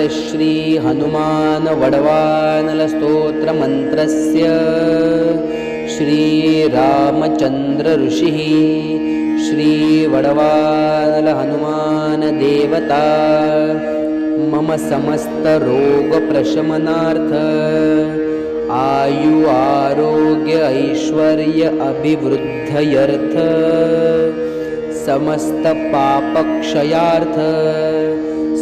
श्री हनुमान वडवानल स्तोत्र मंत्रस्य श्री रामचंद्र ऋषिः श्री वडवानल हनुमान देवता मम समस्त रोग प्रशमनार्थ आयु आरोग्य ऐश्वर्य अभिवृद्धयर्थ समस्त पापक्षयार्थ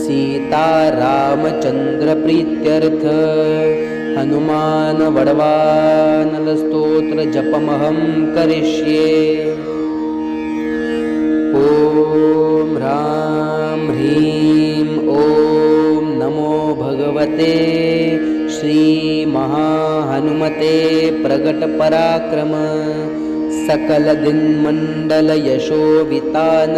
सीता रामचंद्र प्रीत्यर्थ हनुमान वडवानल स्तोत्र जपमहं करिष्ये। ओम ह्रां ह्रीं ओम नमो भगवते श्री महाहनुमते प्रगट पराक्रम सकल दिन्मण्डल यशोवितान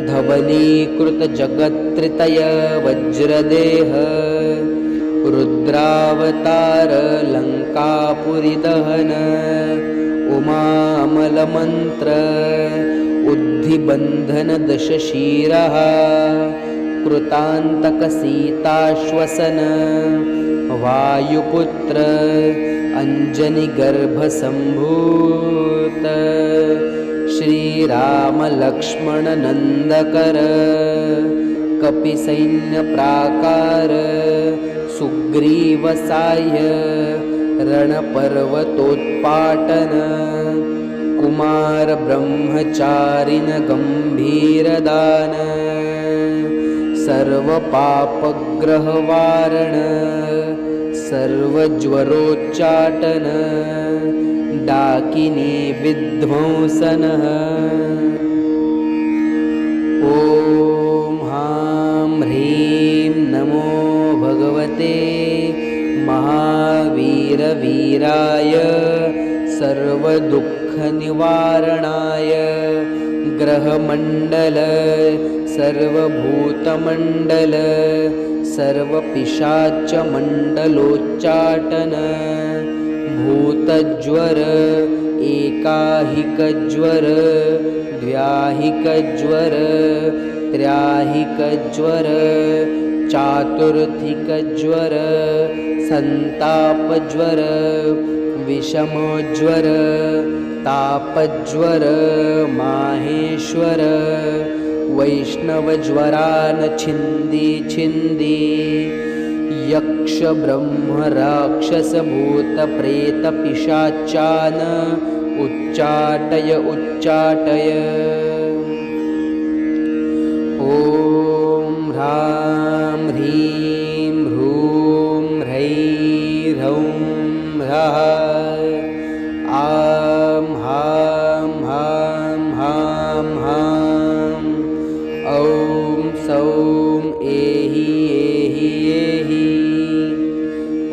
धवलीकृत जगत्त्रितय वज्रदेह रुद्रावतार लंकापुरी दहन उमामल मंत्र उद्धिबंधन दशशीरः कृतांतक सीताश्वसन वायुपुत्र अंजनी गर्भ संभूत श्रीराम लक्ष्मण नंदकर कपि सैन्य प्राकार सुग्रीव साह्य रण पर्वतोत्पाटन कुमार ब्रह्मचारिन गंभीरदान सर्व पापग्रहवारण सर्वज्वरोच्चाटन डाकिनी विध्वंसनः। ओम ह्रां ह्रीं नमो भगवते महावीरवीराय सर्वदुःखनिवारणाय ग्रहमण्डल सर्वभूतमण्डल सर्वपिशाचमण्डलोच्चाटन भूतज्वर एकाहिकज्वर द्व्याहिकज्वर त्र्याहिकज्वर चातुर्थिकज्वर संतापज्वर विषमज्वर तापज्वर माहेश्वर वैष्णवज्वरान छिन्दी छिन्दी यक्ष ब्रह्म राक्षस भूत प्रेत पिशाचान उच्चाटय उच्चाटय। ओम ह्रां ह्रीं ह्रूं ह्रैं ह्रौं ह्रः आं हां हां हां हां औं सौं एहि एहि एहि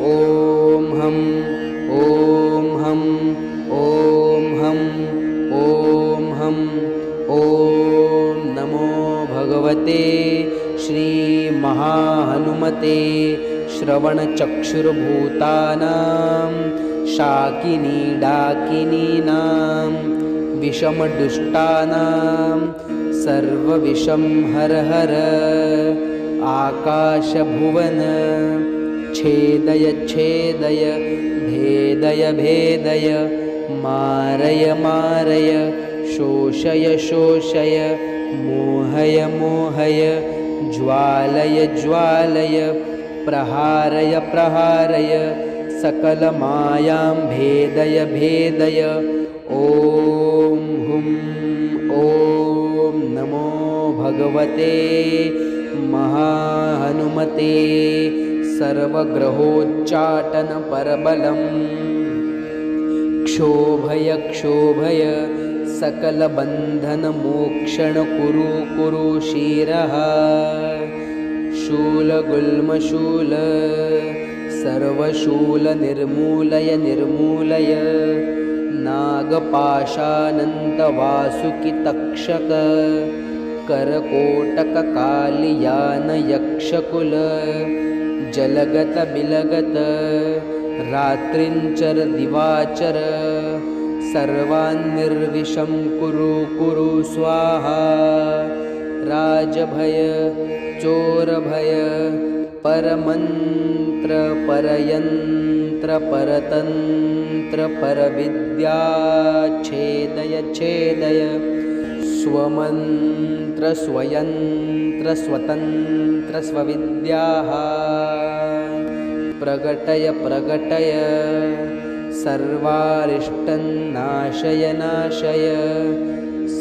ॐ हं ॐ हं ॐ हं ॐ हं ॐ नमो भगवते श्री महाहनुमते श्रवणचक्षुर्भूतानां शाकिनी डाकिनीनां विषमदुष्टानां सर्वविषं हर हर आकाशभुवन छेदय छेदय भेदय भेदय मारय मारय शोषय शोषय मोहय मोहय ज्वालय ज्वालय प्रहारय प्रहारय सकलमायां भेदय भेदय। ॐ हुं ॐ नमो भगवते महाहनुमते सर्वग्रहोच्चाटन परबलं क्षोभय क्षोभय सकलबन्धन मोक्षण कुरु कुरु शिरः शूलगुल्मशूल सर्वशूल निर्मूलय निर्मूलय नागपाशानन्तवासुकि तक्षक करकोटककालियान यक्षकुल जलगत बिलगत रात्रिंचर दिवाचर सर्वान्निर्विषं कुरु कुरु स्वाहा। राजभय चोरभय परमन्त्र परयन्त्र परतन्त्र परविद्या छेदय छेदय स्वमन्त्र स्वयन्त्र स्वतन्त्र स्वविद्याः प्रगटय प्रगटय सर्वारिष्टन्नाशय नाशय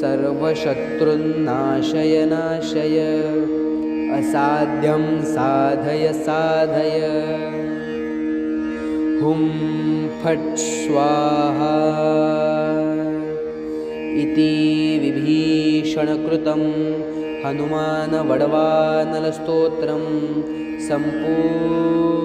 सर्वशत्रुन्नाशय नाशय असाध्यं साधय साधय हुं फट् स्वाहा इति विभीषणकृतं हनुमानवडवानलस्तोत्रं सम्पूर्णम्